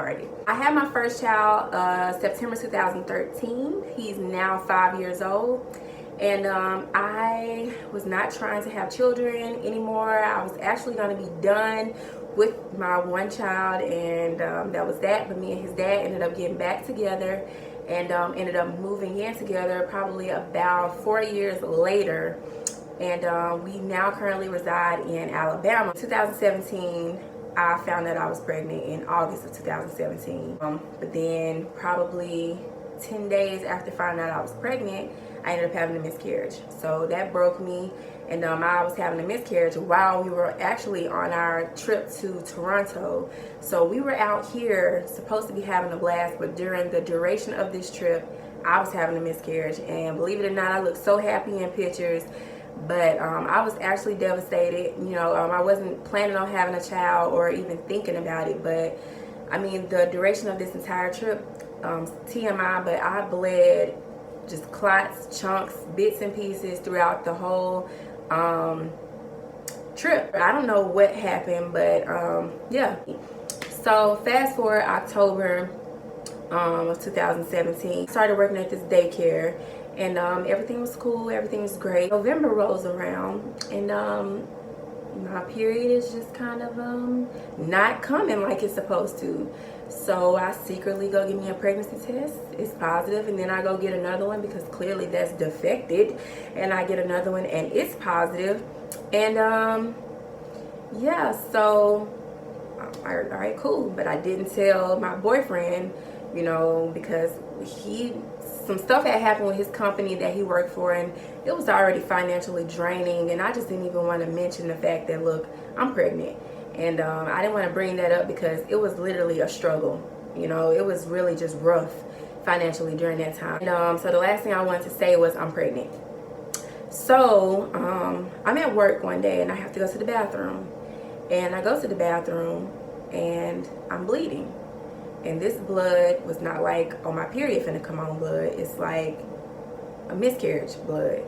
started. I had my first child September 2013. He's now 5 years old. And I was not trying to have children anymore. I was actually going to be done with my one child, and that was that. But me and his dad ended up getting back together and ended up moving in together probably about 4 years later. And we now currently reside in Alabama. 2017, I found that I was pregnant in August of 2017. But then probably 10 days after finding out I was pregnant, I ended up having a miscarriage. So that broke me, and I was having a miscarriage while we were actually on our trip to Toronto. So we were out here supposed to be having a blast, but during the duration of this trip, I was having a miscarriage. And believe it or not, I looked so happy in pictures, but I was actually devastated. You know, I wasn't planning on having a child or even thinking about it, but I mean, the duration of this entire trip, TMI, but I bled just clots, chunks, bits and pieces throughout the whole trip. I don't know what happened, but yeah. So fast forward October of 2017, started working at this daycare, and everything was cool, everything was great. November rolls around, and my period is just kind of not coming like it's supposed to. So I secretly go get me a pregnancy test. It's positive, and then I go get another one because clearly that's defected, and I get another one and it's positive. And yeah, so all right, cool. But I didn't tell my boyfriend, you know, because some stuff had happened with his company that he worked for, and it was already financially draining, and I just didn't even want to mention the fact that, look, I'm pregnant. And I didn't want to bring that up because it was literally a struggle. You know, it was really just rough financially during that time. And so the last thing I wanted to say was I'm pregnant. So I'm at work one day and I have to go to the bathroom. And I go to the bathroom and I'm bleeding. And this blood was not like, oh, my period finna come on blood. It's like a miscarriage blood.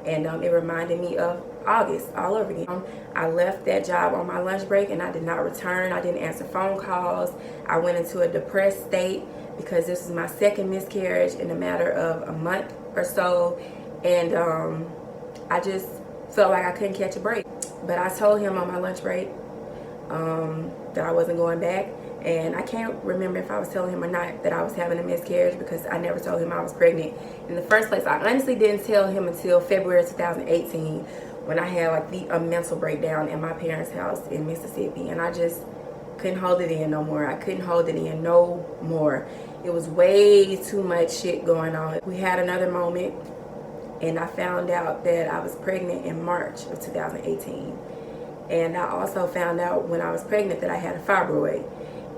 And it reminded me of August all over again. I left that job on my lunch break and I did not return. I didn't answer phone calls. I went into a depressed state because this was my second miscarriage in a matter of a month or so. And I just felt like I couldn't catch a break. But I told him on my lunch break that I wasn't going back. And I can't remember if I was telling him or not that I was having a miscarriage because I never told him I was pregnant in the first place. I honestly didn't tell him until February 2018 when I had like a mental breakdown in my parents' house in Mississippi. And I just couldn't hold it in no more. I couldn't hold it in no more. It was way too much shit going on. We had another moment and I found out that I was pregnant in March of 2018. And I also found out when I was pregnant that I had a fibroid.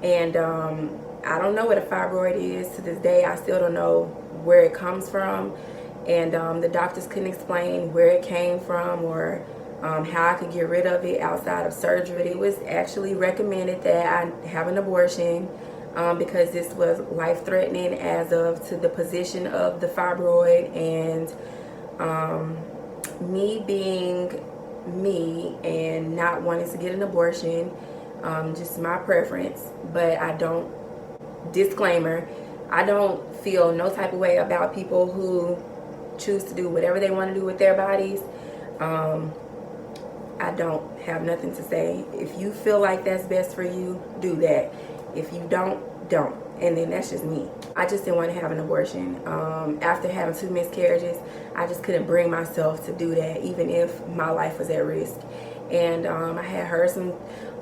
And I don't know what a fibroid is to this day. I still don't know where it comes from. And the doctors couldn't explain where it came from or how I could get rid of it outside of surgery. It was actually recommended that I have an abortion because this was life-threatening as of to the position of the fibroid. And me being me and not wanting to get an abortion, just my preference, but I don't, disclaimer, I don't feel no type of way about people who choose to do whatever they want to do with their bodies. I don't have nothing to say. If you feel like that's best for you, do that. If you don't. And then that's just me. I just didn't want to have an abortion. After having 2 miscarriages, I just couldn't bring myself to do that, even if my life was at risk. And I had heard some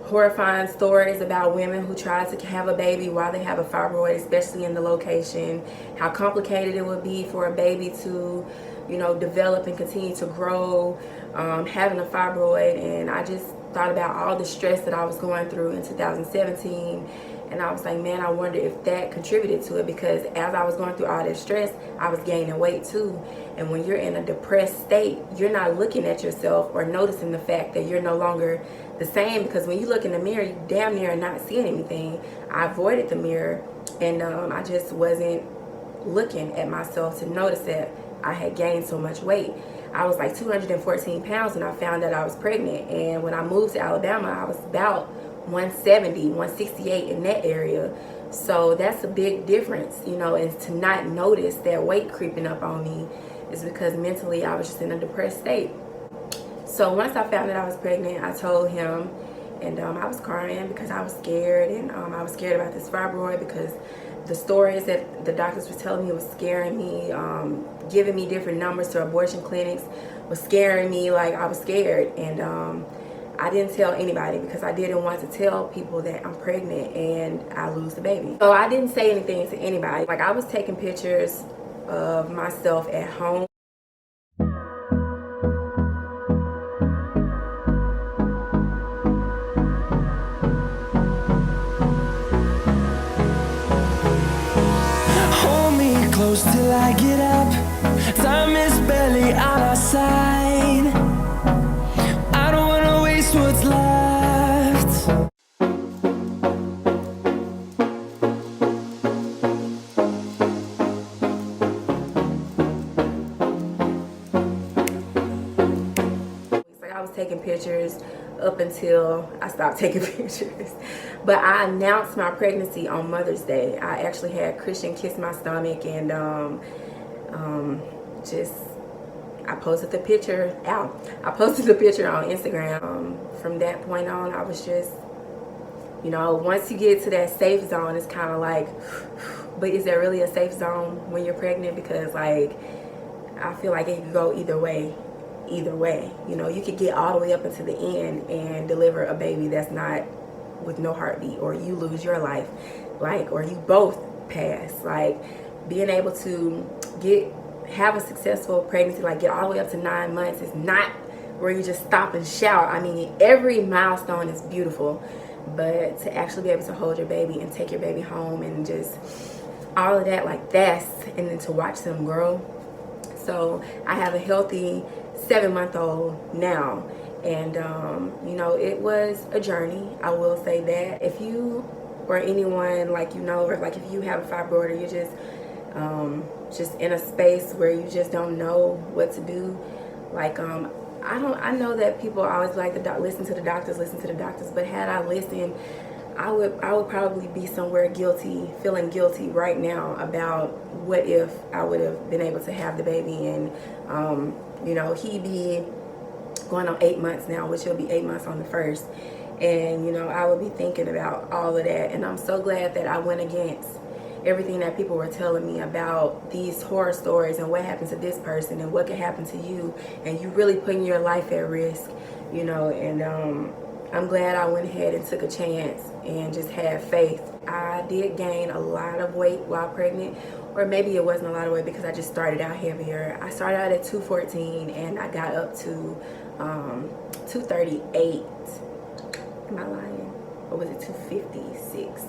horrifying stories about women who try to have a baby while they have a fibroid, especially in the location, how complicated it would be for a baby to, you know, develop and continue to grow, having a fibroid. And I just thought about all the stress that I was going through in 2017, and I was like, man, I wonder if that contributed to it, because as I was going through all this stress, I was gaining weight too. And when you're in a depressed state, you're not looking at yourself or noticing the fact that you're no longer the same, because when you look in the mirror, you damn near not seeing anything. I avoided the mirror, and I just wasn't looking at myself to notice that I had gained so much weight. I was like 214 pounds when I found out I was pregnant. And when I moved to Alabama, I was about 170, 168 in that area. So that's a big difference, you know. And to not notice that weight creeping up on me is because mentally I was just in a depressed state. So once I found that I was pregnant, I told him, and I was crying because I was scared, and I was scared about this fibroid because the stories that the doctors were telling me was scaring me. Giving me different numbers to abortion clinics was scaring me. Like, I was scared, and I didn't tell anybody because I didn't want to tell people that I'm pregnant and I lose the baby. So I didn't say anything to anybody. Like, I was taking pictures of myself at home. Close till I get up. Time is barely on our side. I don't wanna waste what's left. Like, I was taking pictures up until I stopped taking pictures. But I announced my pregnancy on Mother's Day. I actually had Christian kiss my stomach, and I posted the picture out. I posted the picture on Instagram. From that point on, I was just, you know, once you get to that safe zone, it's kind of like, but is there really a safe zone when you're pregnant? Because, like, I feel like it could go either way. You know, you could get all the way up until the end and deliver a baby that's not, with no heartbeat, or you lose your life, like, or you both pass. Like, being able to have a successful pregnancy, like get all the way up to 9 months, is not where you just stop and shout. I mean, every milestone is beautiful, but to actually be able to hold your baby and take your baby home and just all of that, like, that's, and then to watch them grow. So I have a healthy 7-month-old now. And, you know, it was a journey, I will say that. If you or anyone, like, you know, or like if you have a fibroid, or you're just in a space where you just don't know what to do, like, I know that people always like to listen to the doctors, but had I listened, I would probably be somewhere feeling guilty right now about what if I would have been able to have the baby, and, you know, he'd be going on 8 months now, which will be 8 months on the 1st. And, you know, I would be thinking about all of that. And I'm so glad that I went against everything that people were telling me about these horror stories and what happened to this person and what could happen to you, and you really putting your life at risk, you know. And I'm glad I went ahead and took a chance and just had faith. I did gain a lot of weight while pregnant, or maybe it wasn't a lot of weight because I just started out heavier. I started out at 214 and I got up to 238. Am I lying? Or was it 256?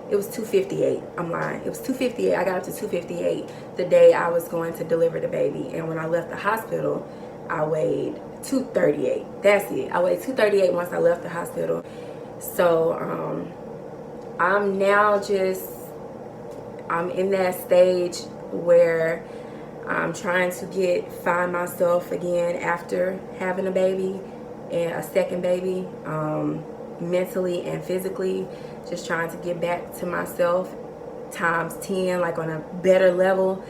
It was 258. I'm lying. It was 258. I got up to 258 the day I was going to deliver the baby. And when I left the hospital, I weighed 238. That's it. I weighed 238 once I left the hospital. So I'm now I'm in that stage where I'm trying to find myself again after having a baby and a second baby, mentally and physically, just trying to get back to myself times 10, like on a better level.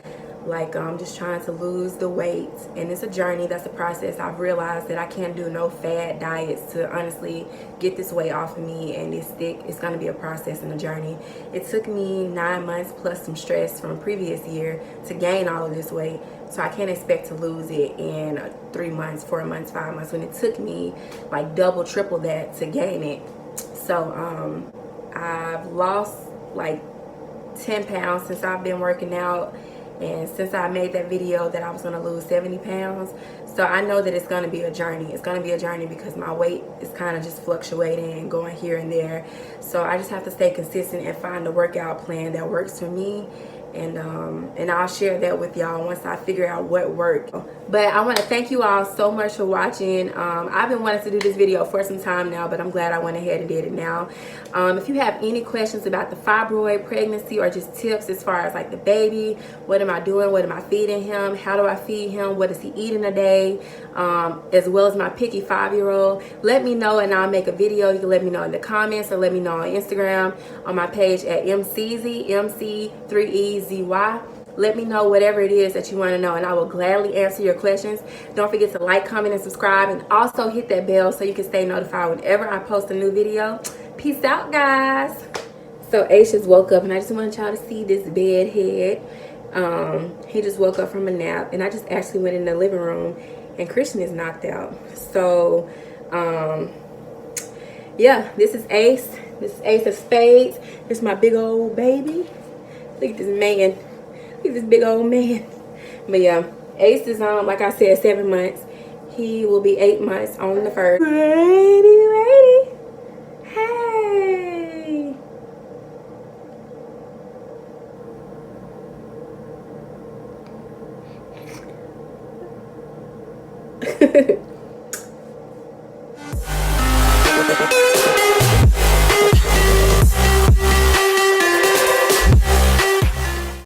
Like, I'm just trying to lose the weight, and it's a journey. That's a process. I've realized that I can't do no fad diets to honestly get this weight off of me, and it's going to be a process and a journey. It took me 9 months plus some stress from previous year to gain all of this weight, so I can't expect to lose it in 3 months, 4 months, 5 months, when it took me like double, triple that to gain it. So I've lost like 10 pounds since I've been working out. And since I made that video that I was going to lose 70 pounds, so I know that it's going to be a journey. It's going to be a journey because my weight is kind of just fluctuating and going here and there. So I just have to stay consistent and find a workout plan that works for me. and I'll share that with y'all once I figure out what worked. But I want to thank you all so much for watching. I've been wanting to do this video for some time now, but I'm glad I went ahead and did it now. If you have any questions about the fibroid pregnancy, or just tips as far as like the baby, what am I doing, what am I feeding him, how do I feed him, what does he eat in a day, as well as my picky 5-year-old, let me know and I'll make a video. You can let me know in the comments, or let me know on Instagram on my page at MCZ, MC3EZY. Let me know whatever it is that you want to know, and I will gladly answer your questions. Don't forget to like, comment, and subscribe, and also hit that bell so you can stay notified whenever I post a new video. Peace out, guys. So Ace just woke up, and I just want y'all to see this bed head. He just woke up from a nap, and I just actually went in the living room, and Christian is knocked out. So yeah, this is Ace. This is Ace of Spades. This is my big old baby. Look at this man. Look at this big old man. But yeah, Ace is like I said, 7 months. He will be 8 months on the 1st. Ready. Hey.